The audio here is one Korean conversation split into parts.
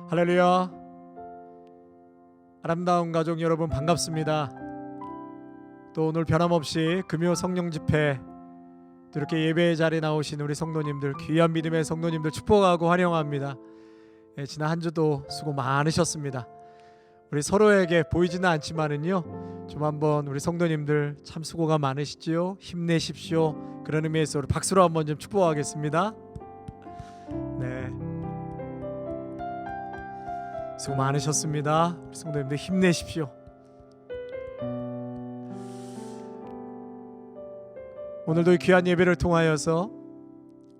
할렐루야. 아름다운 가족 여러분 반갑습니다. 또 오늘 변함없이 금요 성령 집회 또 이렇게 예배의 자리에 나오신 우리 성도님들, 귀한 믿음의 성도님들 축복하고 환영합니다. 지난 한 주도 수고 많으셨습니다. 우리 서로에게 보이지는 않지만은요, 좀 한번 우리 성도님들 참 수고가 많으시지요. 힘내십시오. 그런 의미에서 우리 박수로 한번 좀 축복하겠습니다. 네, 수고 많으셨습니다. 우리 성도님들 힘내십시오. 오늘도 이 귀한 예배를 통하여서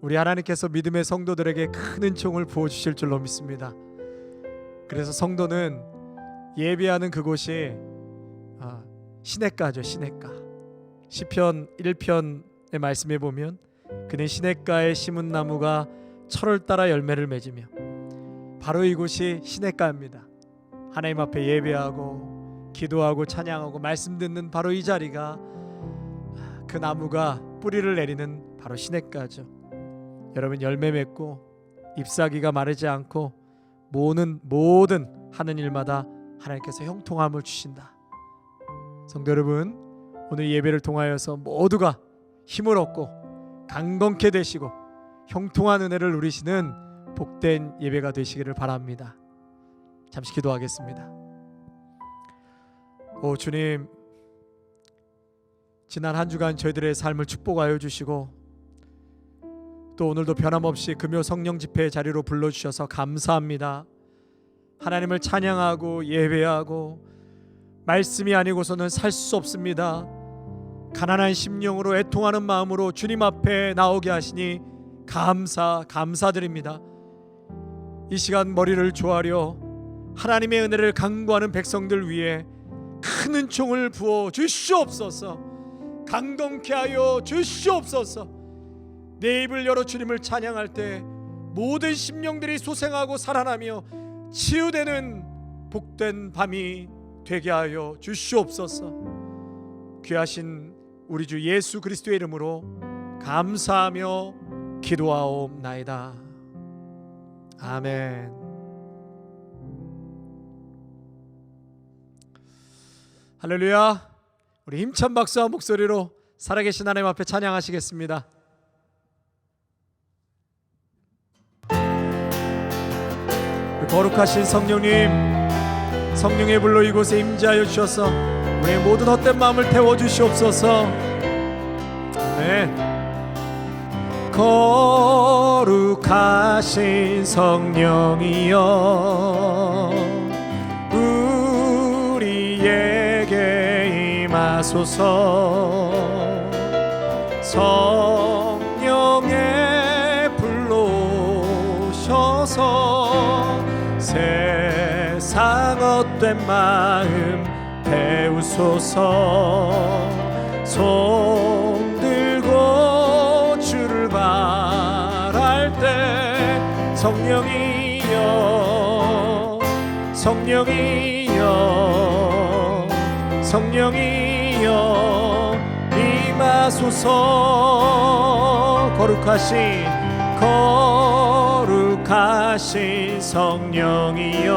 우리 하나님께서 믿음의 성도들에게 큰 은총을 부어주실 줄로 믿습니다. 그래서 성도는 예배하는 그곳이 시냇가죠. 시냇가. 시편 1편의 말씀에 보면 그는 시냇가에 심은 나무가 철을 따라 열매를 맺으며, 바로 이곳이 시냇가입니다. 하나님 앞에 예배하고 기도하고 찬양하고 말씀 듣는 바로 이 자리가, 그 나무가 뿌리를 내리는 바로 시냇가죠. 여러분, 열매 맺고 잎사귀가 마르지 않고 모든 하는 일마다 하나님께서 형통함을 주신다. 성도 여러분, 오늘 예배를 통하여서 모두가 힘을 얻고 강건케 되시고 형통한 은혜를 누리시는 복된 예배가 되시기를 바랍니다. 잠시 기도하겠습니다. 오 주님, 지난 한 주간 저희들의 삶을 축복하여 주시고 또 오늘도 변함없이 금요 성령 집회의 자리로 불러주셔서 감사합니다. 하나님을 찬양하고 예배하고 말씀이 아니고서는 살 수 없습니다. 가난한 심령으로 애통하는 마음으로 주님 앞에 나오게 하시니 감사드립니다. 이 시간 머리를 조아려 하나님의 은혜를 간구하는 백성들 위해 큰 은총을 부어 주시옵소서. 강건케 하여 주시옵소서. 내 입을 열어 주님을 찬양할 때 모든 심령들이 소생하고 살아나며 치유되는 복된 밤이 되게 하여 주시옵소서. 귀하신 우리 주 예수 그리스도의 이름으로 감사하며 기도하옵나이다. 아멘. 할렐루야. 우리 힘찬 박수와 목소리로 살아계신 하나님 앞에 찬양하시겠습니다. 거룩하신 성령님, 성령의 불로 이곳에 임재하여 주셔서 우리의 모든 헛된 마음을 태워주시옵소서. 아멘. 거룩하신 성령이여 우리에게 임하소서. 성령의 불로 오셔서 세상 헛된 마음 태우소서. 손 들고 주를 바랄 때 성령이여 성령이여 성령이여 임하소서. 거룩하신 성령이여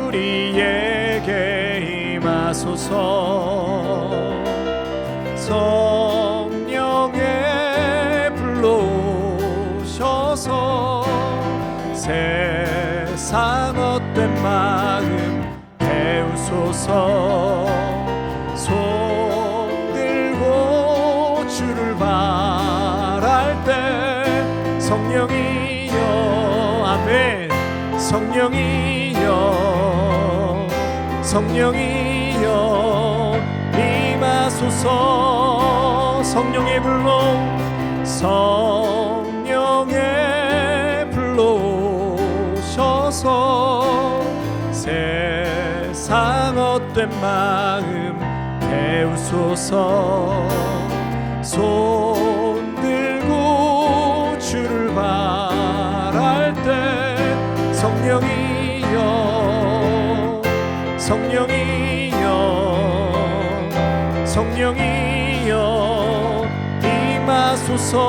우리에게 임하소서. 성령의 불로 오셔서 세상 헛된 마음 태우소서. 손 들고 주를 바랄 때 성령이여 아멘. 성령이여 성령이여 임하소서. 성령의 불로 성령의 불로 오셔서 세상 헛된 마음 태우소서. 손 들고 주를 바랄 때 성령이여 성령이여 성령이여 임하소서.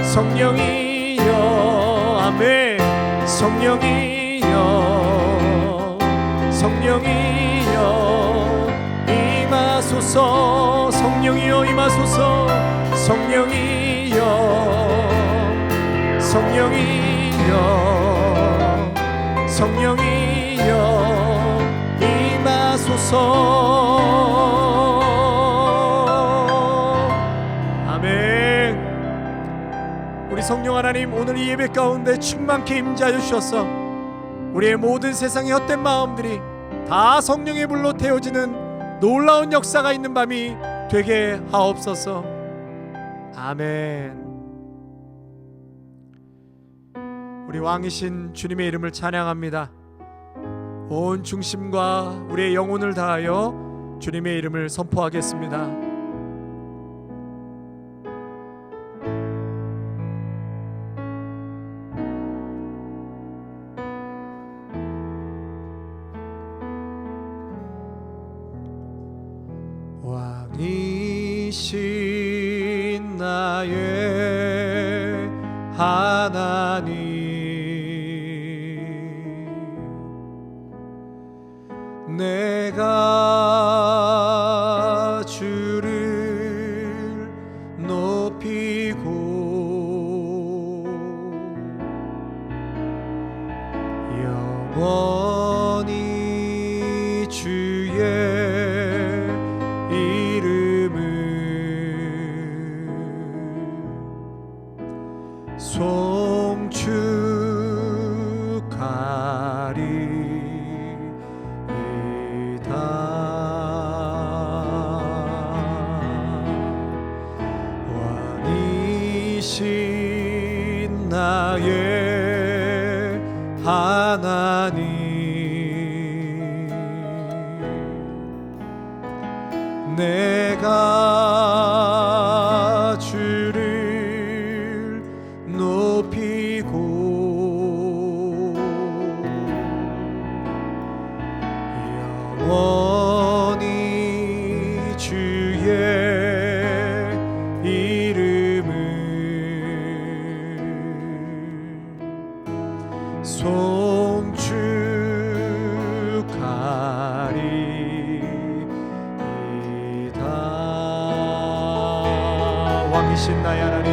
성령이여 아멘. 성령이여 성령이여 임하소서. 성령이여 임하소서. 성령이여 성령이여 성령이여 임하소서. 아멘. 우리 성령 하나님, 오늘 이 예배 가운데 충만케 임재하여 주셔서 우리의 모든 세상의 헛된 마음들이 다 성령의 불로 태워지는 놀라운 역사가 있는 밤이 되게 하옵소서. 아멘. 우리 왕이신 주님의 이름을 찬양합니다. 온 중심과 우리의 영혼을 다하여 주님의 이름을 선포하겠습니다. 왕이신 나의 하나님, 내가 주를 높이고 영원히 주의 이름을 송축하리이다. 왕이신 나의 하나님, 내가 주를 높이고 영원히 주의 이름을 송축하리이다. 왕이신 나의 하나님,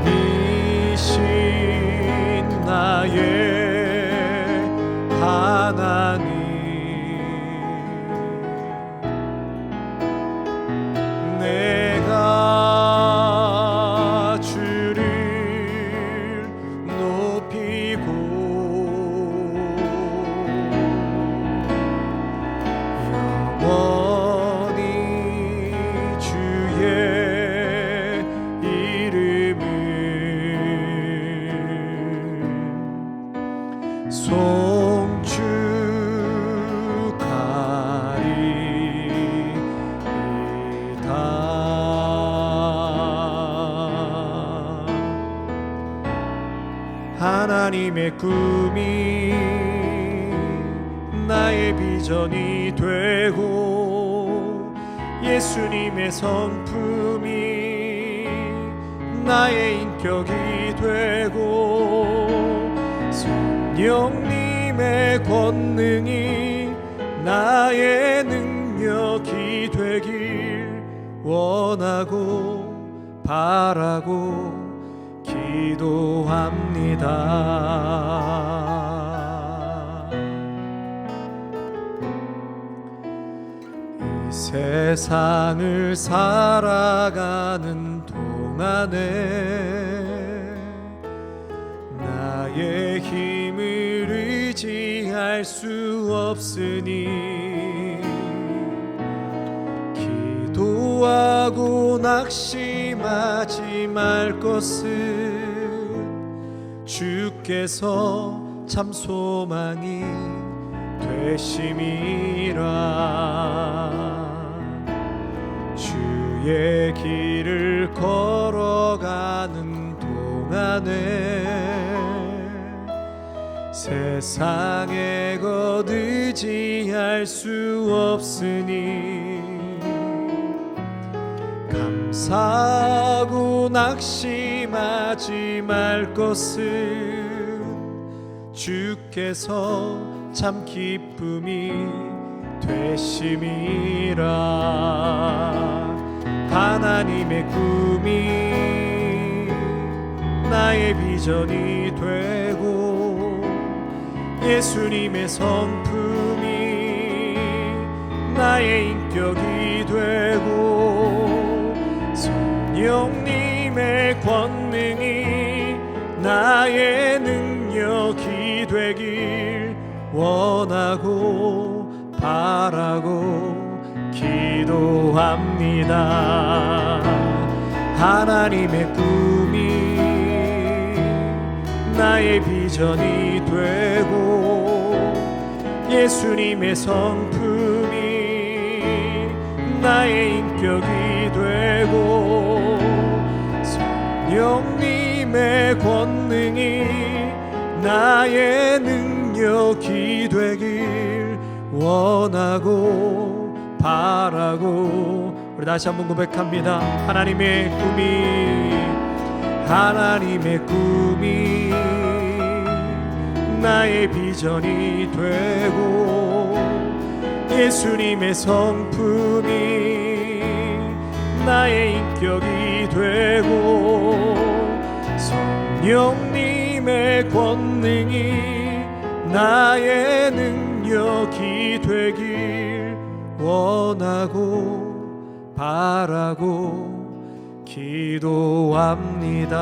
왕이신 나의 하나님, 내가 주를 높이고 영원히 주의 이름을 송축하리이다. 하나님의 꿈이 나의 비전이 되고 예수님의 성품이 나의 인격이 되고 성령님의 권능이 나의 능력이 되길 원하고 바라고 기도합니다. 이 세상을 살아가는 동안에 나의 힘을 의지할 수 없으니 기도하고 낙심하지 말 것은 주께서 참 소망이 되심이라. 주의 길을 걸어가는 동안에 세상의 것 의지할 수 없으니 감사하고 낙심하지 말 것은 주께서 참 기쁨이 되심이라. 하나님의 꿈이 나의 비전이 되고 예수님의 성품이 나의 인격이 되고 성령님의 권능이 나의 능력이 되길 원하고 바라고 기도합니다. 하나님의 꿈이 나의 비전이 되고 예수님의 성품이 나의 인격이 되고 성령님의 권능이 나의 능력이 되길 원하고 바라고. 우리 다시 한번 고백합니다. 하나님의 꿈이 나의 비전이 되고 예수님의 성품이 나의 인격이 되고 성령님의 권능이 나의 능력이 되길 원하고 바라고 기도합니다.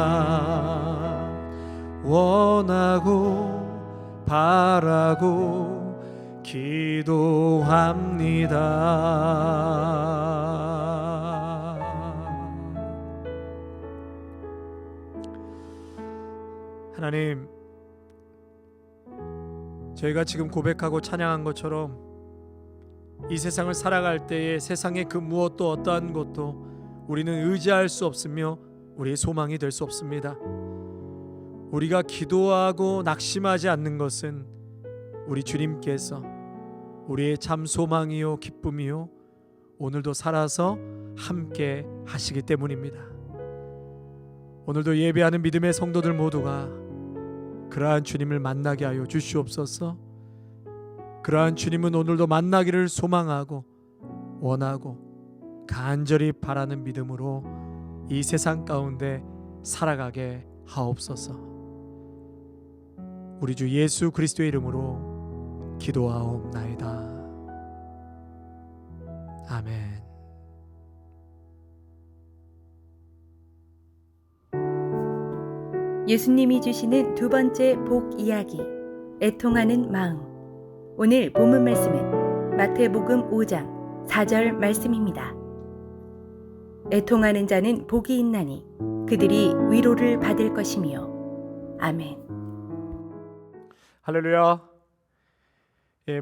원하고 바라고 기도합니다. 하나님, 저희가 지금 고백하고 찬양한 것처럼 이 세상을 살아갈 때에 세상의 그 무엇도 어떠한 것도 우리는 의지할 수 없으며 우리의 소망이 될 수 없습니다. 우리가 기도하고 낙심하지 않는 것은 우리 주님께서 우리의 참 소망이요 기쁨이요 오늘도 살아서 함께 하시기 때문입니다. 오늘도 예배하는 믿음의 성도들 모두가 그러한 주님을 만나게 하여 주시옵소서. 그러한 주님은 오늘도 만나기를 소망하고 원하고 간절히 바라는 믿음으로 이 세상 가운데 살아가게 하옵소서. 우리 주 예수 그리스도의 이름으로 기도하옵나이다. 아멘. 예수님이 주시는 두 번째 복 이야기, 애통하는 마음. 오늘 본문 말씀은 마태복음 5장 4절 말씀입니다. 애통하는 자는 복이 있나니 그들이 위로를 받을 것이며. 아멘. 할렐루야.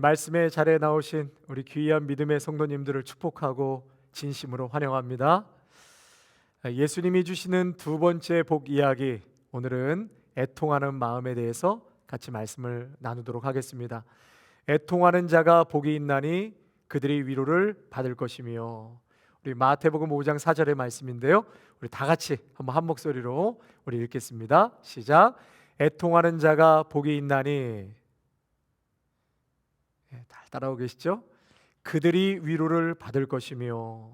말씀의 자리에 나오신 우리 귀한 믿음의 성도님들을 축복하고 진심으로 환영합니다. 예수님이 주시는 두 번째 복 이야기, 오늘은 애통하는 마음에 대해서 같이 말씀을 나누도록 하겠습니다. 애통하는 자가 복이 있나니 그들이 위로를 받을 것이며. 우리 마태복음 5장 4절의 말씀인데요, 우리 다 같이 한번 한 목소리로 우리 읽겠습니다. 시작. 애통하는 자가 복이 있나니, 잘 따라오고 계시죠? 그들이 위로를 받을 것이며.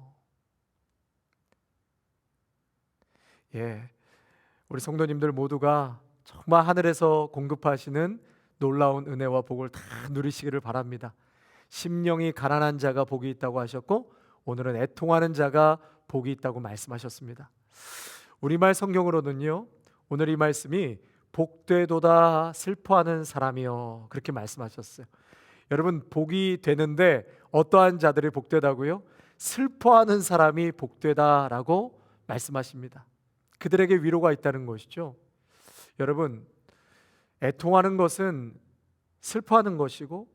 우리 성도님들 모두가 정말 하늘에서 공급하시는 놀라운 은혜와 복을 다 누리시기를 바랍니다. 심령이 가난한 자가 복이 있다고 하셨고, 오늘은 애통하는 자가 복이 있다고 말씀하셨습니다. 우리말 성경으로는요, 오늘 이 말씀이 복되도다 슬퍼하는 사람이요, 그렇게 말씀하셨어요. 여러분, 복이 되는데 어떠한 자들이 복되다고요? 슬퍼하는 사람이 복되다라고 말씀하십니다. 그들에게 위로가 있다는 것이죠. 여러분, 애통하는 것은 슬퍼하는 것이고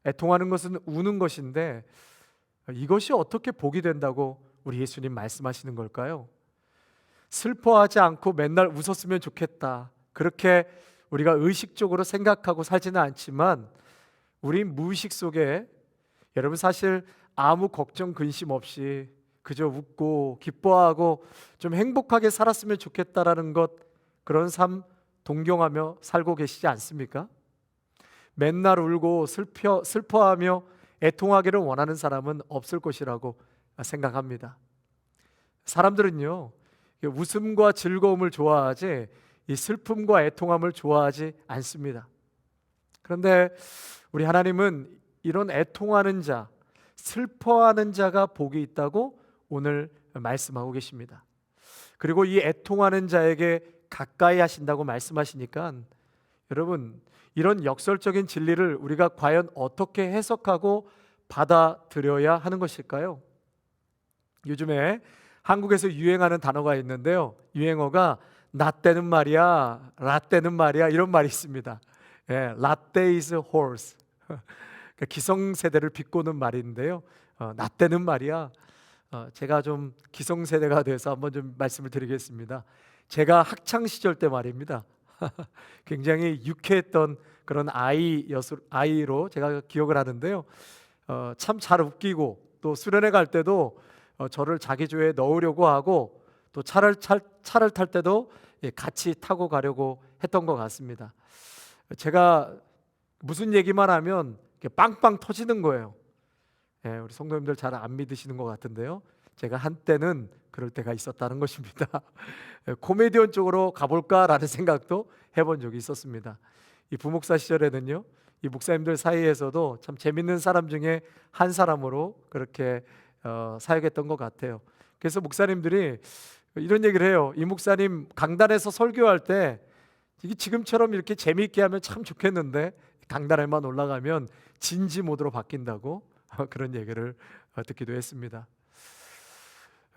애통하는 것은 우는 것인데, 이것이 어떻게 복이 된다고 우리 예수님 말씀하시는 걸까요? 슬퍼하지 않고 맨날 웃었으면 좋겠다, 그렇게 우리가 의식적으로 생각하고 살지는 않지만 우리 무의식 속에 여러분 사실 아무 걱정 근심 없이 그저 웃고 기뻐하고 좀 행복하게 살았으면 좋겠다라는 것, 그런 삶 동경하며 살고 계시지 않습니까? 맨날 울고 슬퍼하며 애통하기를 원하는 사람은 없을 것이라고 생각합니다. 사람들은요, 웃음과 즐거움을 좋아하지 이 슬픔과 애통함을 좋아하지 않습니다. 그런데 우리 하나님은 이런 애통하는 자, 슬퍼하는 자가 복이 있다고 오늘 말씀하고 계십니다. 그리고 이 애통하는 자에게 가까이 하신다고 말씀하시니까, 여러분, 이런 역설적인 진리를 우리가 과연 어떻게 해석하고 받아들여야 하는 것일까요? 요즘에 한국에서 유행하는 단어가 있는데요, 유행어가 라떼는 말이야, 라떼는 말이야, 이런 말이 있습니다. 예, 라떼 is horse. 그러니까 기성세대를 비꼬는 말인데요, 라떼는 말이야. 제가 좀 기성세대가 돼서 한번 좀 말씀을 드리겠습니다. 제가 학창 시절 때 말입니다. 굉장히 유쾌했던 그런 아이로 제가 기억을 하는데요, 참 잘 웃기고 또 수련회 갈 때도 저를 자기 조에 넣으려고 하고, 또 차를 탈 때도 같이 타고 가려고 했던 것 같습니다. 제가 무슨 얘기만 하면 빵빵 터지는 거예요. 우리 성도님들 잘 안 믿으시는 것 같은데요, 제가 한때는 그럴 때가 있었다는 것입니다. 코미디언 쪽으로 가볼까라는 생각도 해본 적이 있었습니다. 이 부목사 시절에는요, 이 목사님들 사이에서도 참 재밌는 사람 중에 한 사람으로 그렇게 사역했던 것 같아요. 그래서 목사님들이 이런 얘기를 해요. 이 목사님 강단에서 설교할 때 이게 지금처럼 이렇게 재미있게 하면 참 좋겠는데 강단에만 올라가면 진지 모드로 바뀐다고 그런 얘기를 듣기도 했습니다.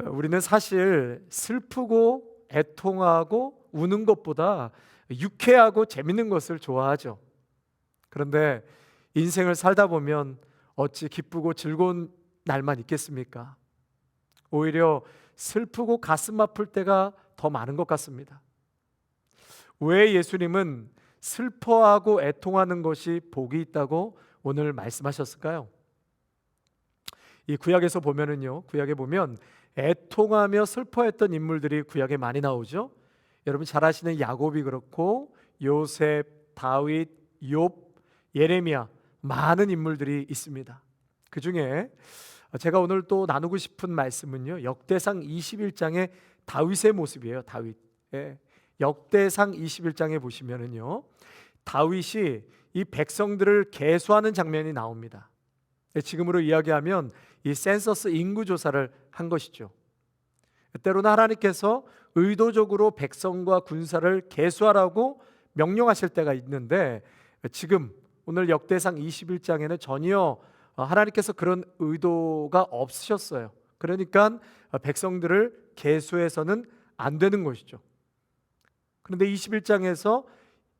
우리는 사실 슬프고 애통하고 우는 것보다 유쾌하고 재밌는 것을 좋아하죠. 그런데 인생을 살다 보면 어찌 기쁘고 즐거운 날만 있겠습니까? 오히려 슬프고 가슴 아플 때가 더 많은 것 같습니다. 왜 예수님은 슬퍼하고 애통하는 것이 복이 있다고 오늘 말씀하셨을까요? 이 구약에서 보면은요, 구약에 보면 애통하며 슬퍼했던 인물들이 구약에 많이 나오죠. 여러분 잘 아시는 야곱이 그렇고 요셉, 다윗, 욥, 예레미야, 많은 인물들이 있습니다. 그 중에 제가 오늘 또 나누고 싶은 말씀은요, 역대상 21장의 다윗의 모습이에요. 다윗. 역대상 21장에 보시면은요, 다윗이 이 백성들을 계수하는 장면이 나옵니다. 지금으로 이야기하면 이 센서스 인구 조사를 한 것이죠. 때로는 하나님께서 의도적으로 백성과 군사를 계수하라고 명령하실 때가 있는데, 지금 오늘 역대상 21장에는 전혀 하나님께서 그런 의도가 없으셨어요. 그러니까 백성들을 계수해서는 안 되는 것이죠. 그런데 21장에서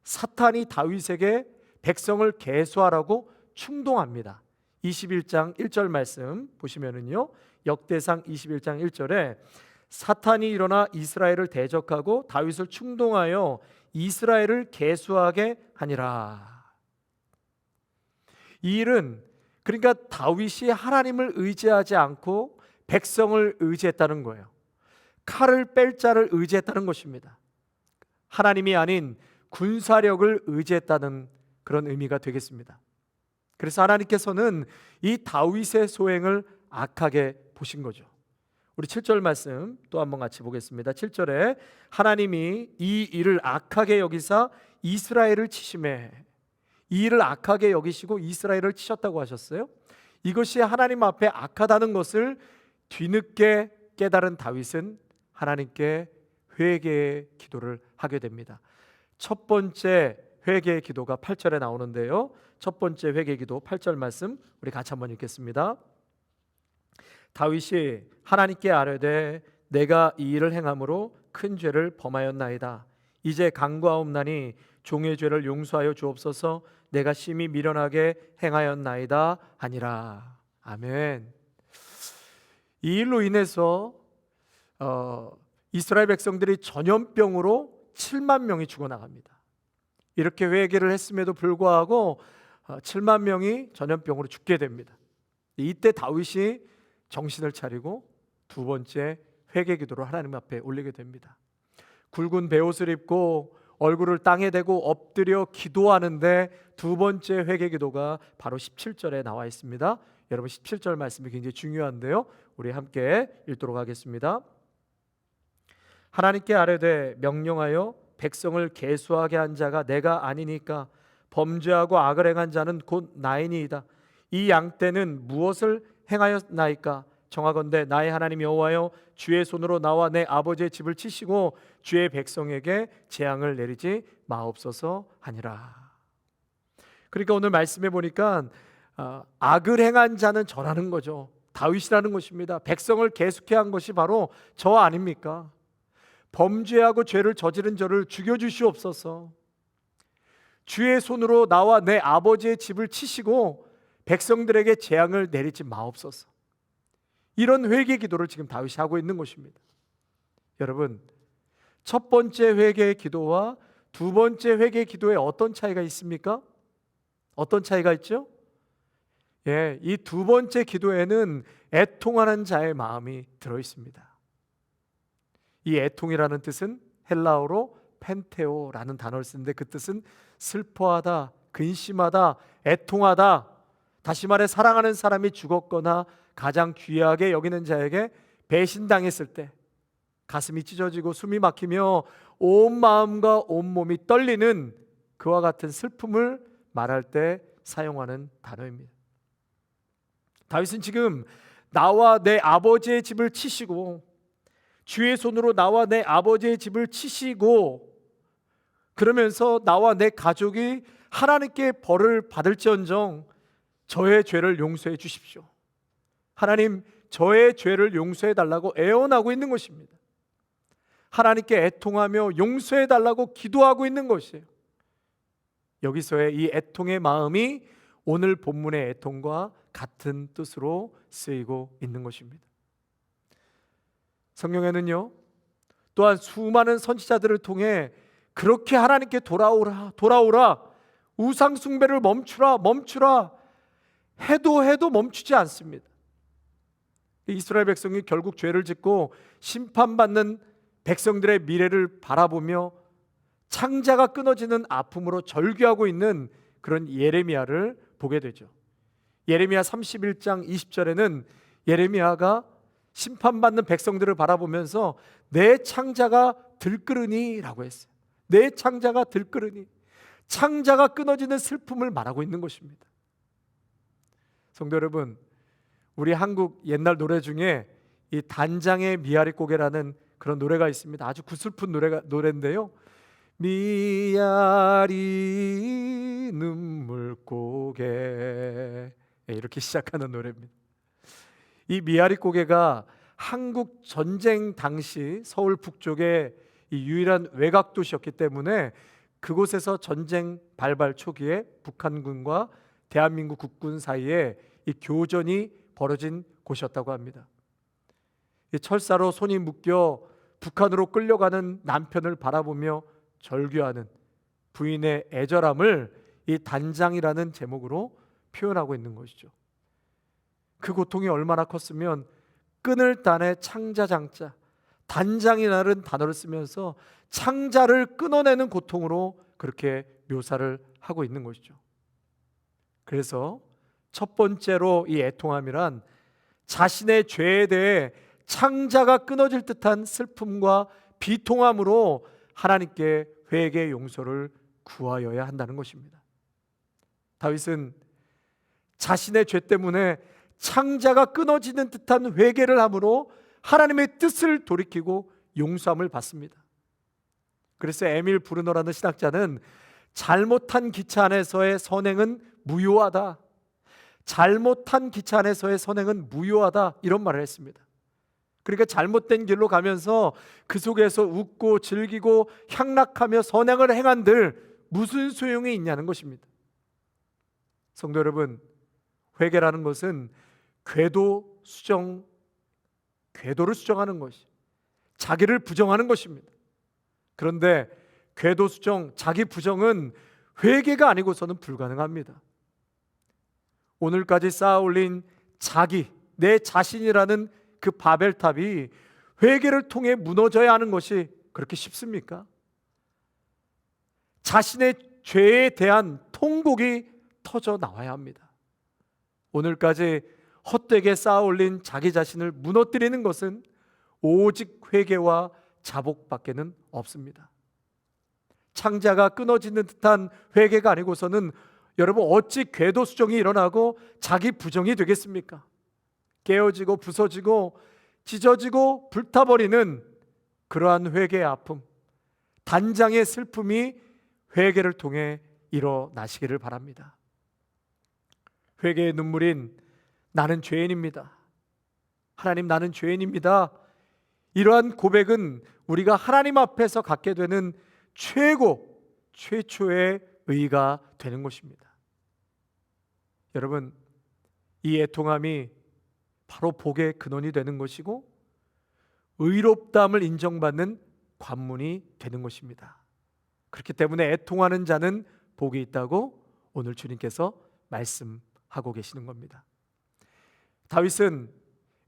사탄이 다윗에게 백성을 계수하라고 충동합니다. 21장 1절 말씀 보시면은요, 역대상 21장 1절에 사탄이 일어나 이스라엘을 대적하고 다윗을 충동하여 이스라엘을 계수하게 하니라. 이 일은 그러니까 다윗이 하나님을 의지하지 않고 백성을 의지했다는 거예요. 칼을 뺄 자를 의지했다는 것입니다. 하나님이 아닌 군사력을 의지했다는 그런 의미가 되겠습니다. 그래서 하나님께서는 이 다윗의 소행을 악하게 보신 거죠. 우리 7절 말씀 또 한번 같이 보겠습니다. 7절에 하나님이 이 일을 악하게 여기사 이스라엘을 치심해, 이 일을 악하게 여기시고 이스라엘을 치셨다고 하셨어요. 이것이 하나님 앞에 악하다는 것을 뒤늦게 깨달은 다윗은 하나님께 회개의 기도를 하게 됩니다. 첫 번째 회개의 기도가 8절에 나오는데요, 첫 번째 회개 기도 8절 말씀 우리 같이 한번 읽겠습니다. 다윗이 하나님께 아뢰되 내가 이 일을 행함으로 큰 죄를 범하였나이다. 이제 간구하옵나니 종의 죄를 용서하여 주옵소서. 내가 심히 미련하게 행하였나이다 하니라. 아멘. 이 일로 인해서 이스라엘 백성들이 전염병으로 7만 명이 죽어나갑니다. 이렇게 회개를 했음에도 불구하고 7만 명이 전염병으로 죽게 됩니다. 이때 다윗이 정신을 차리고 두 번째 회개 기도로 하나님 앞에 올리게 됩니다. 굵은 베옷을 입고 얼굴을 땅에 대고 엎드려 기도하는데 두 번째 회개 기도가 바로 17절에 나와 있습니다. 여러분 17절 말씀이 굉장히 중요한데요. 우리 함께 읽도록 하겠습니다. 하나님께 아뢰되 명령하여 백성을 계수하게 한 자가 내가 아니니까 범죄하고 악을 행한 자는 곧 나이니이다. 이 양떼는 무엇을 행하였나이까? 정하건대 나의 하나님 여호와여 주의 손으로 나와 내 아버지의 집을 치시고 주의 백성에게 재앙을 내리지 마옵소서 하니라. 그러니까 오늘 말씀해 보니까 악을 행한 자는 저라는 거죠. 다윗이라는 것입니다. 백성을 계속해 한 것이 바로 저 아닙니까? 범죄하고 죄를 저지른 저를 죽여주시옵소서. 주의 손으로 나와 내 아버지의 집을 치시고 백성들에게 재앙을 내리지 마옵소서. 이런 회개 기도를 지금 다윗이 하고 있는 것입니다. 여러분, 첫 번째 회개의 기도와 두 번째 회개의 기도에 어떤 차이가 있습니까? 어떤 차이가 있죠? 이 두 번째 기도에는 애통하는 자의 마음이 들어 있습니다. 이 애통이라는 뜻은 헬라어로 펜테오라는 단어를 쓰는데 그 뜻은 슬퍼하다, 근심하다, 애통하다. 다시 말해 사랑하는 사람이 죽었거나 가장 귀하게 여기는 자에게 배신당했을 때 가슴이 찢어지고 숨이 막히며 온 마음과 온 몸이 떨리는 그와 같은 슬픔을 말할 때 사용하는 단어입니다. 다윗은 지금 나와 내 아버지의 집을 치시고 주의 손으로 나와 내 아버지의 집을 치시고 그러면서 나와 내 가족이 하나님께 벌을 받을지언정 저의 죄를 용서해 주십시오. 하나님, 저의 죄를 용서해 달라고 애원하고 있는 것입니다. 하나님께 애통하며 용서해 달라고 기도하고 있는 것이에요. 여기서의 이 애통의 마음이 오늘 본문의 애통과 같은 뜻으로 쓰이고 있는 것입니다. 성경에는요, 또한 수많은 선지자들을 통해 그렇게 하나님께 돌아오라, 우상 숭배를 멈추라 해도 멈추지 않습니다. 이스라엘 백성이 결국 죄를 짓고 심판받는 백성들의 미래를 바라보며 창자가 끊어지는 아픔으로 절규하고 있는 그런 예레미야를 보게 되죠. 예레미야 31장 20절에는 예레미야가 심판받는 백성들을 바라보면서 내 창자가 들끓으니 라고 했어요. 내 창자가 들끓으니, 창자가 끊어지는 슬픔을 말하고 있는 것입니다. 성도 여러분, 우리 한국 옛날 노래 중에 이 단장의 미아리 고개라는 그런 노래가 있습니다. 아주 구슬픈 노래인데요. 미아리 눈물 고개, 이렇게 시작하는 노래입니다. 이 미아리 고개가 한국 전쟁 당시 서울 북쪽의 이 유일한 외곽 도시였기 때문에 그곳에서 전쟁 발발 초기에 북한군과 대한민국 국군 사이에 이 교전이 벌어진 곳이었다고 합니다. 이 철사로 손이 묶여 북한으로 끌려가는 남편을 바라보며 절규하는 부인의 애절함을 이 단장이라는 제목으로 표현하고 있는 것이죠. 그 고통이 얼마나 컸으면 끈을 따내 창자장자, 단장이라는 단어를 쓰면서 창자를 끊어내는 고통으로 그렇게 묘사를 하고 있는 것이죠. 그래서 첫 번째로 이 애통함이란 자신의 죄에 대해 창자가 끊어질 듯한 슬픔과 비통함으로 하나님께 회개 용서를 구하여야 한다는 것입니다. 다윗은 자신의 죄 때문에 창자가 끊어지는 듯한 회개를 함으로 하나님의 뜻을 돌이키고 용서함을 받습니다. 그래서 에밀 브루너라는 신학자는 잘못한 기차 안에서의 선행은 무효하다, 잘못한 기차 안에서의 선행은 무효하다, 이런 말을 했습니다. 그러니까 잘못된 길로 가면서 그 속에서 웃고 즐기고 향락하며 선행을 행한들 무슨 소용이 있냐는 것입니다. 성도 여러분, 회개라는 것은 궤도를 수정하는 것이, 자기를 부정하는 것입니다. 그런데 궤도 수정, 자기 부정은 회개가 아니고서는 불가능합니다. 오늘까지 쌓아 올린 자기, 내 자신이라는 그 바벨탑이 회개를 통해 무너져야 하는 것이 그렇게 쉽습니까? 자신의 죄에 대한 통곡이 터져 나와야 합니다. 오늘까지 헛되게 쌓아올린 자기 자신을 무너뜨리는 것은 오직 회개와 자복밖에는 없습니다. 창자가 끊어지는 듯한 회개가 아니고서는 여러분 어찌 궤도 수정이 일어나고 자기 부정이 되겠습니까? 깨어지고 부서지고 찢어지고 불타버리는 그러한 회개의 아픔, 단장의 슬픔이 회개를 통해 일어나시기를 바랍니다. 회개의 눈물인 나는 죄인입니다. 하나님, 나는 죄인입니다. 이러한 고백은 우리가 하나님 앞에서 갖게 되는 최초의 의가 되는 것입니다. 여러분, 이 애통함이 바로 복의 근원이 되는 것이고 의롭다함을 인정받는 관문이 되는 것입니다. 그렇기 때문에 애통하는 자는 복이 있다고 오늘 주님께서 말씀하고 계시는 겁니다. 다윗은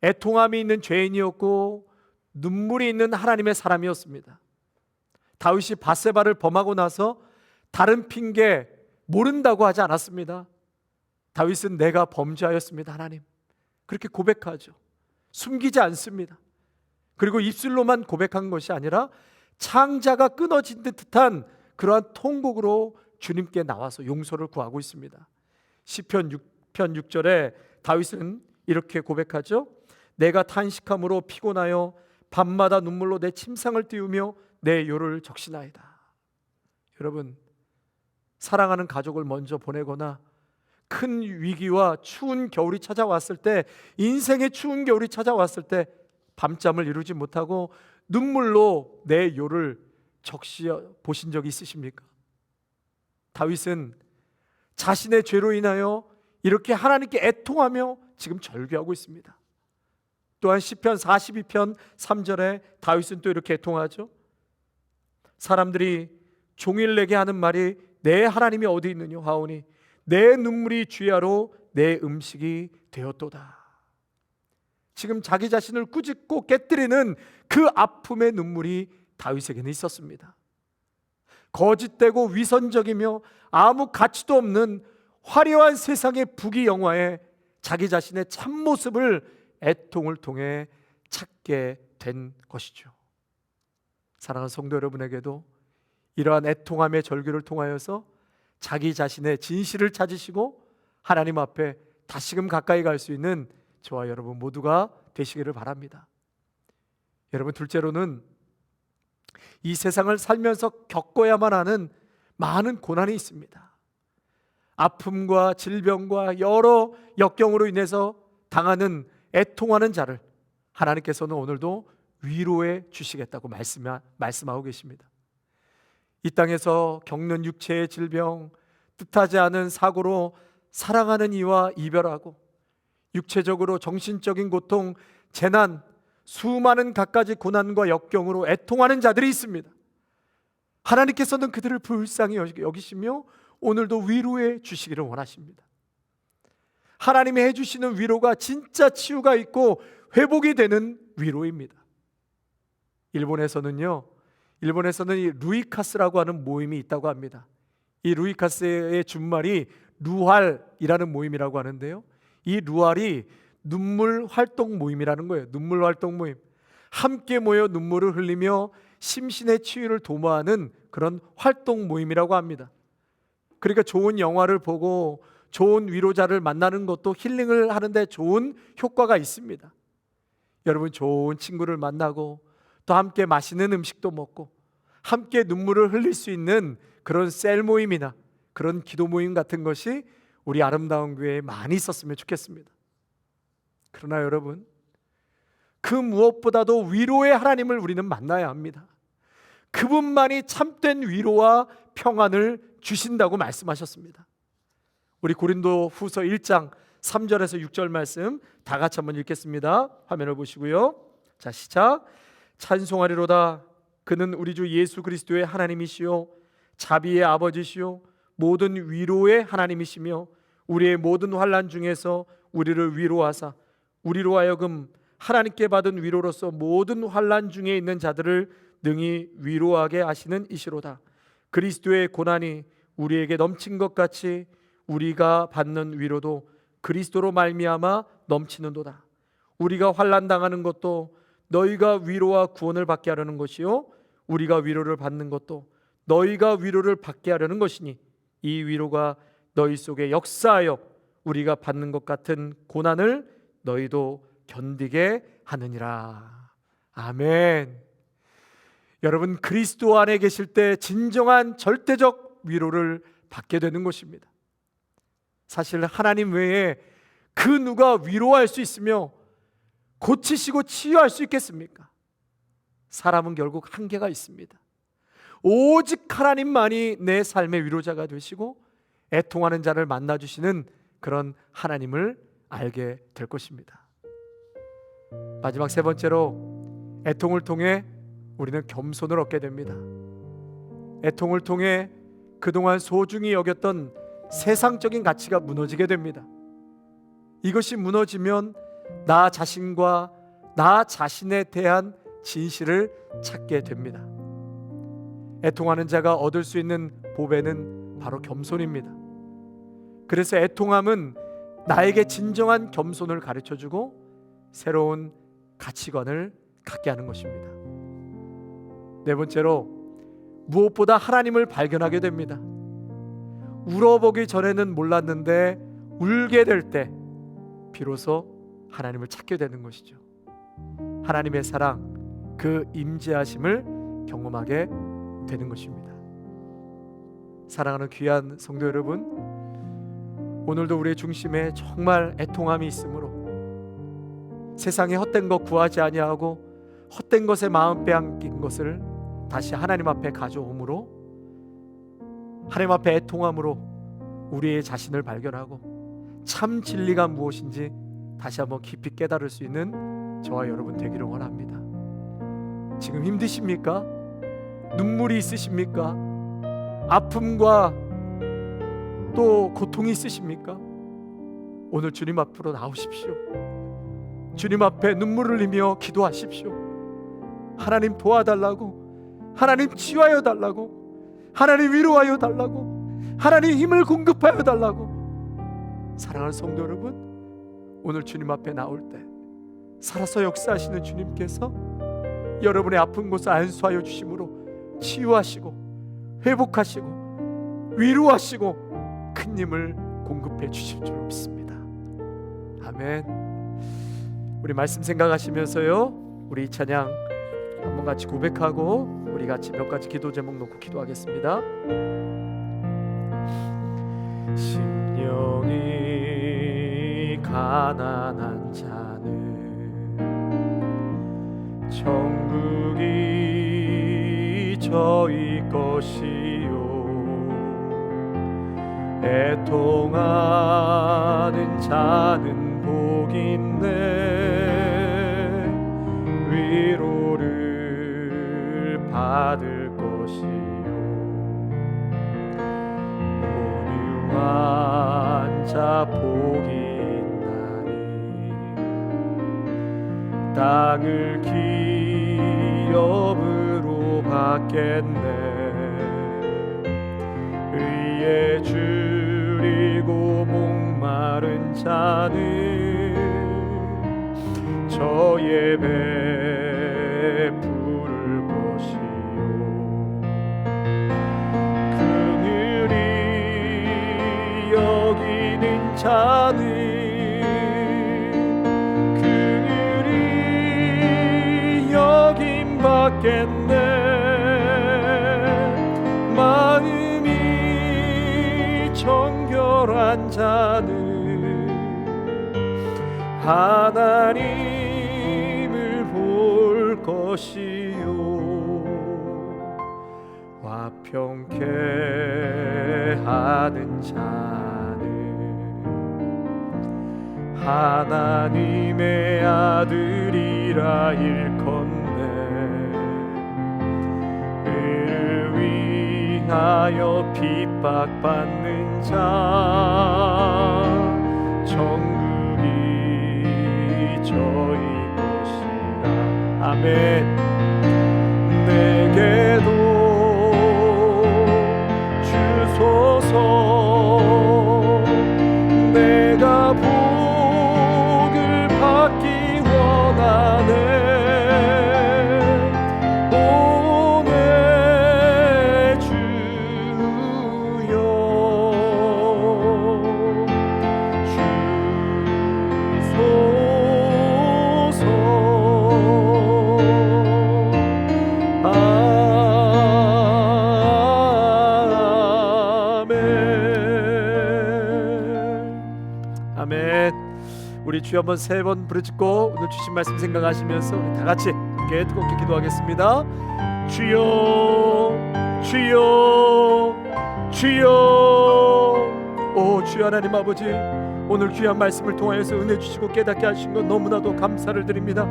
애통함이 있는 죄인이었고 눈물이 있는 하나님의 사람이었습니다. 다윗이 밧세바를 범하고 나서 다른 핑계 모른다고 하지 않았습니다. 다윗은 내가 범죄하였습니다, 하나님. 그렇게 고백하죠. 숨기지 않습니다. 그리고 입술로만 고백한 것이 아니라 창자가 끊어진 듯한 그러한 통곡으로 주님께 나와서 용서를 구하고 있습니다. 시편 6편 6절에 다윗은 이렇게 고백하죠. 내가 탄식함으로 피곤하여 밤마다 눈물로 내 침상을 띄우며 내 요를 적시나이다. 여러분, 사랑하는 가족을 먼저 보내거나 큰 위기와 추운 겨울이 찾아왔을 때, 인생의 추운 겨울이 찾아왔을 때 밤잠을 이루지 못하고 눈물로 내 요를 적시 보신 적이 있으십니까? 다윗은 자신의 죄로 인하여 이렇게 하나님께 애통하며 지금 절규하고 있습니다. 또한 시편 42편 3절에 다윗은 또 이렇게 애통하죠. 사람들이 종일 내게 하는 말이 내 하나님이 어디 있느냐 하오니 내 눈물이 주야로 내 음식이 되었도다. 지금 자기 자신을 꾸짖고 깨뜨리는 그 아픔의 눈물이 다윗에게는 있었습니다. 거짓되고 위선적이며 아무 가치도 없는 화려한 세상의 부귀영화에 자기 자신의 참모습을 애통을 통해 찾게 된 것이죠. 사랑하는 성도 여러분에게도 이러한 애통함의 절규를 통하여서 자기 자신의 진실을 찾으시고 하나님 앞에 다시금 가까이 갈 수 있는 저와 여러분 모두가 되시기를 바랍니다. 여러분, 둘째로는 이 세상을 살면서 겪어야만 하는 많은 고난이 있습니다. 아픔과 질병과 여러 역경으로 인해서 당하는 애통하는 자를 하나님께서는 오늘도 위로해 주시겠다고 말씀하고 계십니다. 이 땅에서 겪는 육체의 질병, 뜻하지 않은 사고로 사랑하는 이와 이별하고 육체적으로 정신적인 고통, 재난, 수많은 갖가지 고난과 역경으로 애통하는 자들이 있습니다. 하나님께서는 그들을 불쌍히 여기시며 오늘도 위로해 주시기를 원하십니다. 하나님이 해주시는 위로가 진짜 치유가 있고 회복이 되는 위로입니다. 일본에서는 이 루이카스라고 하는 모임이 있다고 합니다. 이 루이카스의 준말이 루할이라는 모임이라고 하는데요, 이 루할이 눈물 활동 모임이라는 거예요. 눈물 활동 모임. 함께 모여 눈물을 흘리며 심신의 치유를 도모하는 그런 활동 모임이라고 합니다. 그러니까 좋은 영화를 보고 좋은 위로자를 만나는 것도 힐링을 하는데 좋은 효과가 있습니다. 여러분, 좋은 친구를 만나고 또 함께 맛있는 음식도 먹고 함께 눈물을 흘릴 수 있는 그런 셀 모임이나 그런 기도 모임 같은 것이 우리 아름다운 교회에 많이 있었으면 좋겠습니다. 그러나 여러분, 그 무엇보다도 위로의 하나님을 우리는 만나야 합니다. 그분만이 참된 위로와 평안을 주신다고 말씀하셨습니다. 우리 고린도 후서 1장 3절에서 6절 말씀 다 같이 한번 읽겠습니다. 화면을 보시고요. 자, 시작. 찬송하리로다. 그는 우리 주 예수 그리스도의 하나님이시요 자비의 아버지시요 모든 위로의 하나님이시며 우리의 모든 환난 중에서 우리를 위로하사 우리로 하여금 하나님께 받은 위로로서 모든 환난 중에 있는 자들을 능히 위로하게 하시는 이시로다. 그리스도의 고난이 우리에게 넘친 것 같이 우리가 받는 위로도 그리스도로 말미암아 넘치는도다. 우리가 환난 당하는 것도 너희가 위로와 구원을 받게 하려는 것이요 우리가 위로를 받는 것도 너희가 위로를 받게 하려는 것이니 이 위로가 너희 속에 역사하여 우리가 받는 것 같은 고난을 너희도 견디게 하느니라. 아멘. 여러분, 그리스도 안에 계실 때 진정한 절대적 위로를 받게 되는 것입니다. 사실 하나님 외에 그 누가 위로할 수 있으며 고치시고 치유할 수 있겠습니까? 사람은 결국 한계가 있습니다. 오직 하나님만이 내 삶의 위로자가 되시고 애통하는 자를 만나주시는 그런 하나님을 알게 될 것입니다. 마지막 세 번째로, 애통을 통해 우리는 겸손을 얻게 됩니다. 애통을 통해 그동안 소중히 여겼던 세상적인 가치가 무너지게 됩니다. 이것이 무너지면 나 자신과 나 자신에 대한 진실을 찾게 됩니다. 애통하는 자가 얻을 수 있는 보배는 바로 겸손입니다. 그래서 애통함은 나에게 진정한 겸손을 가르쳐주고 새로운 가치관을 갖게 하는 것입니다. 네 번째로, 무엇보다 하나님을 발견하게 됩니다. 울어보기 전에는 몰랐는데 울게 될 때 비로소 하나님을 찾게 되는 것이죠. 하나님의 사랑, 그 임재하심을 경험하게 되는 것입니다. 사랑하는 귀한 성도 여러분, 오늘도 우리의 중심에 정말 애통함이 있으므로 세상에 헛된 것 구하지 아니하고 헛된 것에 마음 빼앗긴 것을 다시 하나님 앞에 가져오므로, 하나님 앞에 애통함으로 우리의 자신을 발견하고 참 진리가 무엇인지 다시 한번 깊이 깨달을 수 있는 저와 여러분 되기를 원합니다. 지금 힘드십니까? 눈물이 있으십니까? 아픔과 또 고통이 있으십니까? 오늘 주님 앞으로 나오십시오. 주님 앞에 눈물을 흘리며 기도하십시오. 하나님 도와달라고, 하나님 치유하여 달라고, 하나님 위로하여 달라고, 하나님 힘을 공급하여 달라고. 사랑하는 성도 여러분, 오늘 주님 앞에 나올 때 살아서 역사하시는 주님께서 여러분의 아픈 곳을 안수하여 주심으로 치유하시고 회복하시고 위로하시고 큰 힘을 공급해 주실 줄 믿습니다. 아멘. 우리 말씀 생각하시면서요, 우리 이 찬양 한번 같이 고백하고 우리 같이 몇 가지 기도 제목 놓고 기도하겠습니다. 심령이 가난한 자는 천국이 저희 것이요, 애통하는 자는 복있네, 위로를 받을 것이요, 온유한 자 복이 있나니 땅을 기업으로 받겠네, 의에 줄이고 목마른 자는 저 예배 부를 것이요, 그늘이 여기는 자는 그늘이 여김 받겠네, 마음이 정결한 자는 하나님을 볼 것이요, 화평케 하는 자는 하나님의 아들이라 일컫네, 의를 위하여 핍박받는 자 천국이 저희 것 아멘. 내게도 주소서. 내가 복을 받기 원하네. 오늘 주여 주소서. 아멘. 우리 주여 한번 3번 부르짖고 오늘 주신 말씀 생각하시면서 우리 다 같이 함께 뜨겁게 기도하겠습니다. 주여 주여 주여. 오 주여 하나님 아버지, 오늘 귀한 말씀을 통하여서 은혜 주시고 깨닫게 하신 것 너무나도 감사를 드립니다.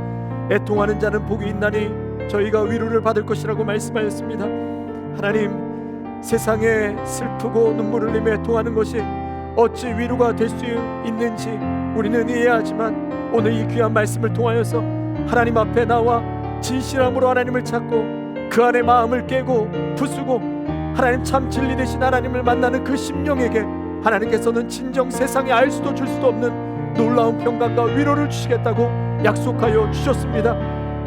애통하는 자는 복이 있나니 저희가 위로를 받을 것이라고 말씀하였습니다. 하나님, 세상에 슬프고 눈물을 흘리며 애통하는 것이 어찌 위로가 될 수 있는지 우리는 이해하지만 오늘 이 귀한 말씀을 통하여서 하나님 앞에 나와 진실함으로 하나님을 찾고 그 안에 마음을 깨고 부수고 하나님 참 진리 되신 하나님을 만나는 그 심령에게 하나님께서는 진정 세상에 알 수도 줄 수도 없는 놀라운 평강과 위로를 주시겠다고 약속하여 주셨습니다.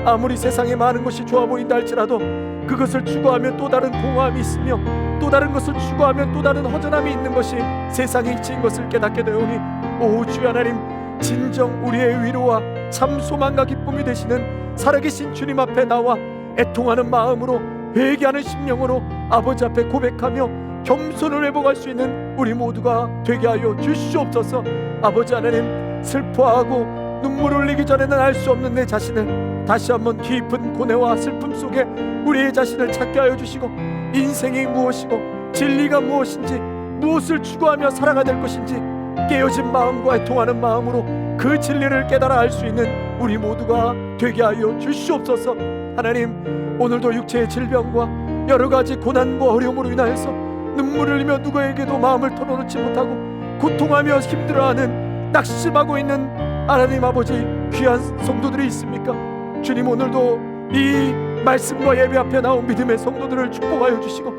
아무리 세상에 많은 것이 좋아 보인다 할지라도 그것을 추구하면 또 다른 공허함이 있으며 또 다른 것을 추구하면 또 다른 허전함이 있는 것이 세상의 이치인 것을 깨닫게 되오니 오 주여 하나님, 진정 우리의 위로와 참 소망과 기쁨이 되시는 살아계신 주님 앞에 나와 애통하는 마음으로 회개하는 심령으로 아버지 앞에 고백하며 겸손을 회복할 수 있는 우리 모두가 되게 하여 주시옵소서. 아버지 하나님, 슬퍼하고 눈물 흘리기 전에는 알 수 없는 내 자신을 다시 한번 깊은 고뇌와 슬픔 속에 우리의 자신을 찾게 하여 주시고 인생이 무엇이고 진리가 무엇인지 무엇을 추구하며 살아가야 될 것인지 깨어진 마음과 애통하는 마음으로 그 진리를 깨달아 알 수 있는 우리 모두가 되게 하여 주시옵소서. 하나님, 오늘도 육체의 질병과 여러 가지 고난과 어려움으로 인하여서 눈물을 흘리며 누구에게도 마음을 털어놓지 못하고 고통하며 힘들어하는 낙심하고 있는 하나님 아버지 귀한 성도들이 있습니까? 주님, 오늘도 이 말씀과 예배 앞에 나온 믿음의 성도들을 축복하여 주시고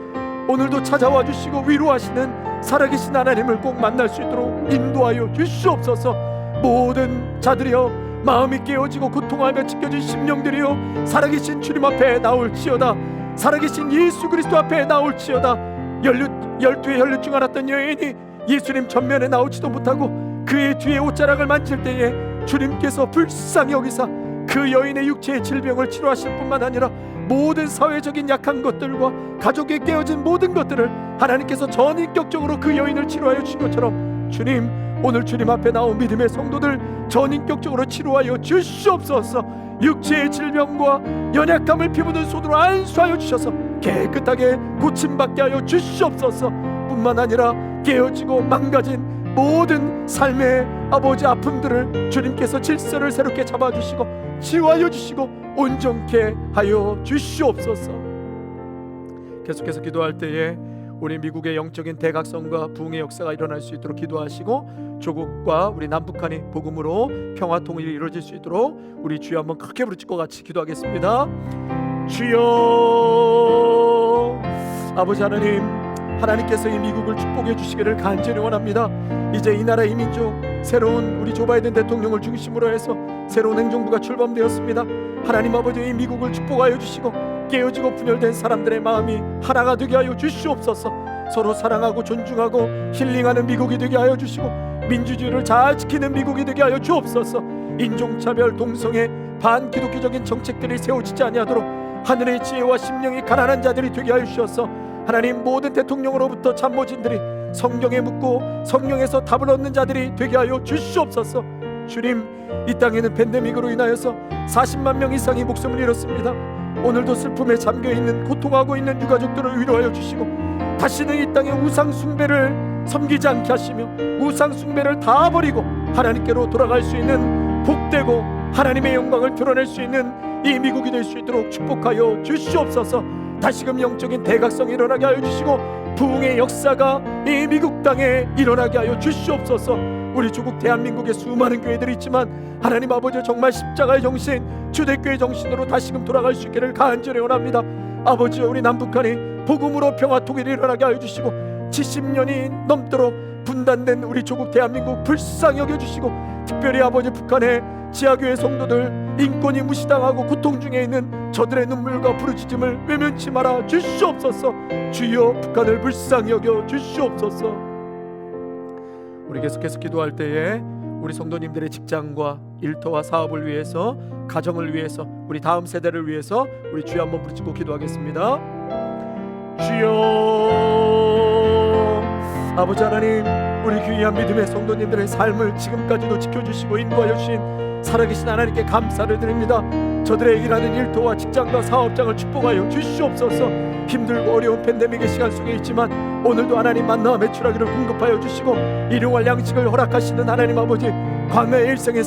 오늘도 찾아와 주시고 위로하시는 살아계신 하나님을 꼭 만날 수 있도록 인도하여 주시옵소서. 모든 자들이여 마음이 깨어지고 고통하며 지켜진 심령들이여 살아계신 주님 앞에 나올지어다. 살아계신 예수 그리스도 앞에 나올지어다. 열두의 혈류증 앓았던 여인이 예수님 전면에 나오지도 못하고 그의 뒤에 옷자락을 만질 때에 주님께서 불쌍히 여기사 그 여인의 육체의 질병을 치료하실 뿐만 아니라 모든 사회적인 약한 것들과 가족에 깨어진 모든 것들을 하나님께서 전인격적으로 그 여인을 치료하여 주신 것처럼 주님, 오늘 주님 앞에 나온 믿음의 성도들 전인격적으로 치료하여 주시옵소서. 육체의 질병과 연약함을 피부는 손으로 안수하여 주셔서 깨끗하게 고침받게 하여 주시옵소서. 뿐만 아니라 깨어지고 망가진 모든 삶의 아버지 아픔들을 주님께서 질서를 새롭게 잡아주시고 치유하여 주시고 온전케 하여 주시옵소서. 계속해서 기도할 때에 우리 미국의 영적인 대각성과 부흥의 역사가 일어날 수 있도록 기도하시고 조국과 우리 남북한이 복음으로 평화 통일이 이루어질 수 있도록 우리 주여 한번 크게 부르짖고 같이 기도하겠습니다. 주여, 아버지 하나님, 하나님께서 이 미국을 축복해 주시기를 간절히 원합니다. 이제 이 나라 이민족 새로운 우리 조 바이든 대통령을 중심으로 해서 새로운 행정부가 출범되었습니다. 하나님 아버지, 이 미국을 축복하여 주시고 깨어지고 분열된 사람들의 마음이 하나가 되게 하여 주시옵소서. 서로 사랑하고 존중하고 힐링하는 미국이 되게 하여 주시고 민주주의를 잘 지키는 미국이 되게 하여 주옵소서. 인종차별, 동성애, 반기독교적인 정책들이 세워지지 아니하도록 하늘의 지혜와 심령이 가난한 자들이 되게 하여 주셔서 하나님, 모든 대통령으로부터 참모진들이 성경에 묻고 성령에서 답을 얻는 자들이 되게 하여 주시옵소서. 주님, 이 땅에는 팬데믹으로 인하여서 40만 명 이상이 목숨을 잃었습니다. 오늘도 슬픔에 잠겨있는 고통하고 있는 유가족들을 위로하여 주시고 다시는 이 땅에 우상 숭배를 섬기지 않게 하시며 우상 숭배를 다 버리고 하나님께로 돌아갈 수 있는 복되고 하나님의 영광을 드러낼 수 있는 이 미국이 될 수 있도록 축복하여 주시옵소서. 다시금 영적인 대각성이 일어나게 하여 주시고 부흥의 역사가 이 미국 땅에 일어나게 하여 주시옵소서. 우리 조국 대한민국의 수많은 교회들이 있지만 하나님 아버지 정말 십자가의 정신, 주대교의 정신으로 다시금 돌아갈 수 있기를 간절히 원합니다. 아버지 우리 남북한이 복음으로 평화 통일이 일어나게 하여 주시고 70년이 넘도록 분단된 우리 조국 대한민국 불쌍히 여겨주시고 특별히 아버지 북한의 지하교회 성도들 인권이 무시당하고 고통 중에 있는 저들의 눈물과 부르짖음을 외면치 말아 주시옵소서. 주여 북한을 불쌍히 여겨 주시옵소서. 우리 계속해서 기도할 때에 우리 성도님들의 직장과 일터와 사업을 위해서, 가정을 위해서, 우리 다음 세대를 위해서 우리 주여 한번 부르짖고 기도하겠습니다. 주여 아버지 하나님, 우리 귀한 믿음의 성도님들의 삶을 지금까지도 지켜주시고 인도하여 주신 살아계신 하나님께 감사를 드립니다. 저들의 일하는 일터와 직장과 사업장을 축복하여 주시옵소서. 힘들고 어려운 팬데믹의 시간 속에 있지만 오늘도 하나님 만나와 메추라기를 공급하여 주시고 일용할 양식을 허락하시는 하나님 아버지, 광야의 일생의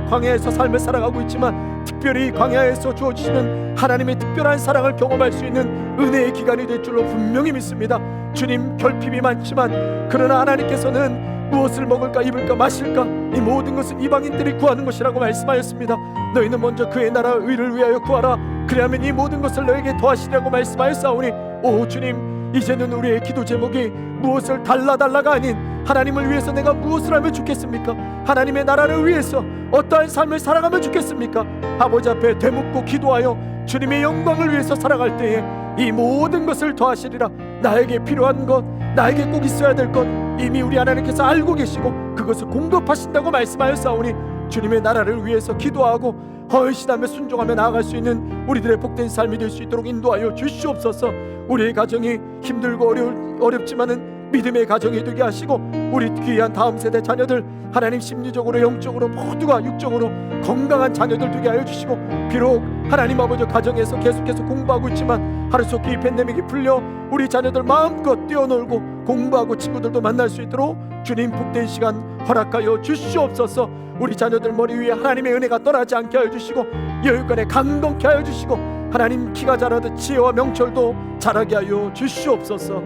광야에서 삶을 살아가고 있지만 특별히 광야에서 주어주시는 하나님의 특별한 사랑을 경험할 수 있는 은혜의 기간이 될 줄로 분명히 믿습니다. 주님, 결핍이 많지만 그러나 하나님께서는 무엇을 먹을까 입을까 마실까 이 모든 것은 이방인들이 구하는 것이라고 말씀하였습니다. 너희는 먼저 그의 나라 의를 위하여 구하라. 그리하면 이 모든 것을 너에게 더하시리라고 말씀하였사오니, 오 주님, 이제는 우리의 기도 제목이 무엇을 달라가 아닌 하나님을 위해서 내가 무엇을 하면 좋겠습니까? 하나님의 나라를 위해서 어떠한 삶을 살아가면 좋겠습니까? 아버지 앞에 되묻고 기도하여 주님의 영광을 위해서 살아갈 때에 이 모든 것을 더하시리라. 나에게 필요한 것, 나에게 꼭 있어야 될 것 이미 우리 하나님께서 알고 계시고 그것을 공급하신다고 말씀하였사오니, 주님의 나라를 위해서 기도하고 헌신하며 순종하며 나아갈 수 있는 우리들의 복된 삶이 될 수 있도록 인도하여 주시옵소서. 우리의 가정이 힘들고 어렵지만은 믿음의 가정이 되게 하시고 우리 귀한 다음 세대 자녀들 하나님 심리적으로 영적으로 모두가 육적으로 건강한 자녀들 되게 하여 주시고, 비록 하나님 아버지 가정에서 계속해서 공부하고 있지만 하루속히 팬데믹이 풀려 우리 자녀들 마음껏 뛰어놀고 공부하고 친구들도 만날 수 있도록 주님 복된 시간 허락하여 주시옵소서. 우리 자녀들 머리 위에 하나님의 은혜가 떠나지 않게 하여 주시고 여유간에 강건케 하여 주시고 하나님 키가 자라듯 지혜와 명철도 자라게 하여 주시옵소서.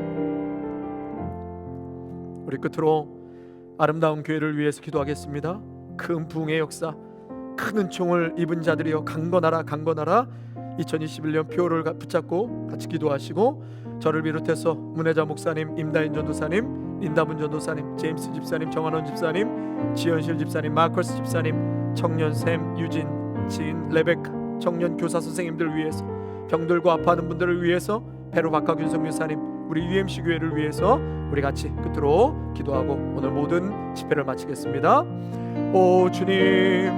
우리 끝으로 아름다운 교회를 위해서 기도하겠습니다. 큰 부흥의 역사, 큰 은총을 입은 자들이여 강건하라 강건하라. 2021년 표를 붙잡고 같이 기도하시고 저를 비롯해서 문혜자 목사님, 임다인 전도사님, 린다문 전도사님, 제임스 집사님, 정한원 집사님, 지현실 집사님, 마커스 집사님, 청년샘, 유진, 지인, 레베카, 청년 교사 선생님들 위해서, 병들고 아파하는 분들을 위해서, 배로 박학윤성 교사님, 우리 UMC 교회를 위해서 우리 같이 끝으로 기도하고 오늘 모든 집회를 마치겠습니다. 오 주님,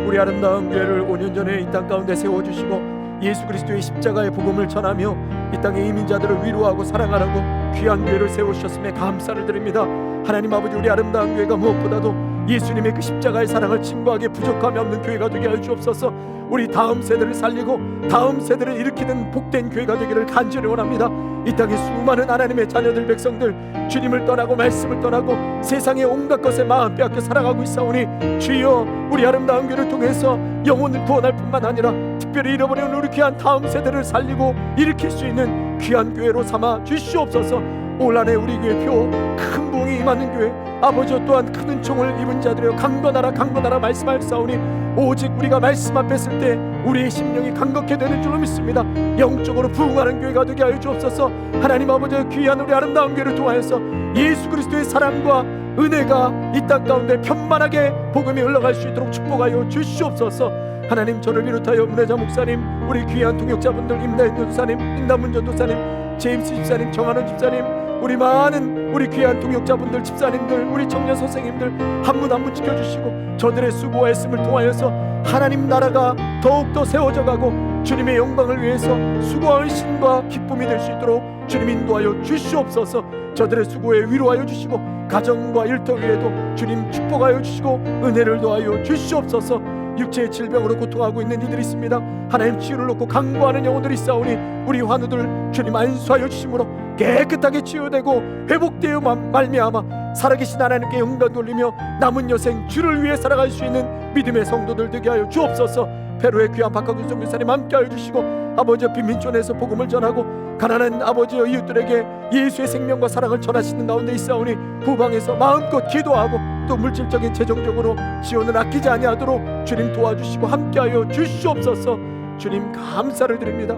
우리 아름다운 교회를 5년 전에 이 땅 가운데 세워주시고 예수 그리스도의 십자가의 복음을 전하며 이 땅의 이민자들을 위로하고 사랑하라고 귀한 교회를 세우셨음에 감사를 드립니다. 하나님 아버지, 우리 아름다운 교회가 무엇보다도 예수님의 그 십자가의 사랑을 진거하게 부족함이 없는 교회가 되게 하여 주옵소서. 우리 다음 세대를 살리고 다음 세대를 일으키는 복된 교회가 되기를 간절히 원합니다. 이 땅의 수많은 하나님의 자녀들 백성들 주님을 떠나고 말씀을 떠나고 세상의 온갖 것에 마음 빼앗겨 살아가고 있사오니, 주여 우리 아름다운 교회를 통해서 영혼을 구원할 뿐만 아니라 특별히 잃어버린 우리 귀한 다음 세대를 살리고 일으킬 수 있는 귀한 교회로 삼아 주시옵소서. 올 한해 우리 교회 표 큰 부흥이 임하는 교회, 아버지 또한 큰 은총을 입은 자들이여 강건하라 강건하라 말씀하였사오니, 오직 우리가 말씀 앞에 설 때 우리의 심령이 강건케 되는 줄로 믿습니다. 영적으로 부흥하는 교회가 되게 하여 주옵소서. 하나님 아버지, 귀한 우리 아름다운 교회를 통하여서 예수 그리스도의 사랑과 은혜가 이 땅 가운데 편만하게 복음이 흘러갈 수 있도록 축복하여 주시옵소서. 하나님, 저를 비롯하여 문혜자 목사님, 우리 귀한 동역자분들, 임다인 전도사님, 인다문 전도사님, 제임스 집사님, 정한원 집사님, 우리 많은 우리 귀한 동역자분들, 집사님들, 우리 청년 선생님들 한 분 한 분 지켜주시고 저들의 수고와 애씀을 통하여서 하나님 나라가 더욱더 세워져 가고 주님의 영광을 위해서 수고와 신과 기쁨이 될 수 있도록 주님 인도하여 주시옵소서. 저들의 수고에 위로하여 주시고 가정과 일터 위에도 주님 축복하여 주시고 은혜를 더하여 주시옵소서. 육체의 질병으로 고통하고 있는 이들이 있습니다. 하나님, 치유를 놓고 간구하는 영혼들이 있사오니 우리 환우들 주님 안수하여 주심으로 깨끗하게 치유되고 회복되어 말미암아 살아계신 하나님께 영광 돌리며 남은 여생 주를 위해 살아갈 수 있는 믿음의 성도들 되게 하여 주옵소서. 페루의 귀한 박학윤 목사님 함께하여 주시고 아버지 빈민촌에서 복음을 전하고 가난한 아버지여 이웃들에게 예수의 생명과 사랑을 전하시는 가운데 있사오니 후방에서 마음껏 기도하고 하나도 물질적인 재정적으로 지원을 아끼지 아니하도록 주님 도와주시고 함께하여 주시옵소서. 주님 감사를 드립니다.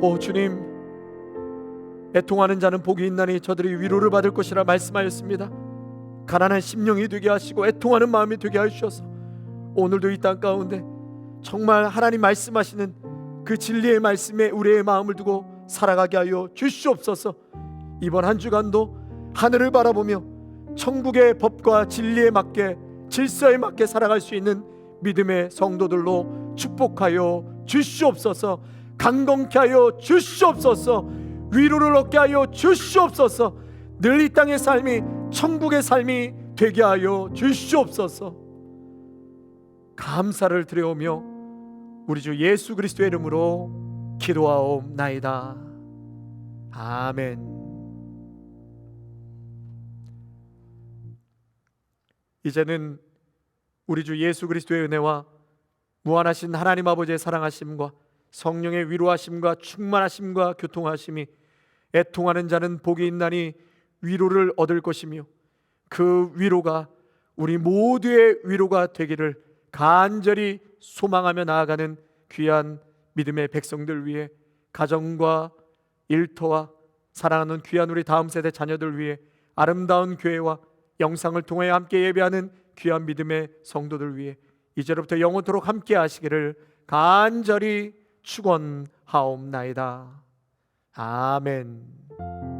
오 주님, 애통하는 자는 복이 있나니 저들이 위로를 받을 것이라 말씀하였습니다. 가난한 심령이 되게 하시고 애통하는 마음이 되게 하셔서 오늘도 이 땅 가운데 정말 하나님 말씀하시는 그 진리의 말씀에 우리의 마음을 두고 살아가게 하여 주시옵소서. 이번 한 주간도 하늘을 바라보며 천국의 법과 진리에 맞게, 질서에 맞게 살아갈 수 있는 믿음의 성도들로 축복하여 주시옵소서. 강건케 하여 주시옵소서. 위로를 얻게 하여 주시옵소서. 늘 이 땅의 삶이 천국의 삶이 되게 하여 주시옵소서. 감사를 드려오며 우리 주 예수 그리스도의 이름으로 기도하옵나이다. 아멘. 이제는 우리 주 예수 그리스도의 은혜와 무한하신 하나님 아버지의 사랑하심과 성령의 위로하심과 충만하심과 교통하심이 애통하는 자는 복이 있나니 위로를 얻을 것이며 그 위로가 우리 모두의 위로가 되기를 간절히 소망하며 나아가는 귀한 믿음의 백성들 위해, 가정과 일터와 사랑하는 귀한 우리 다음 세대 자녀들 위해, 아름다운 교회와 영상을 통해 함께 예배하는 귀한 믿음의 성도들 위해 이제로부터 영원토록 함께 하시기를 간절히 축원하옵나이다. 아멘.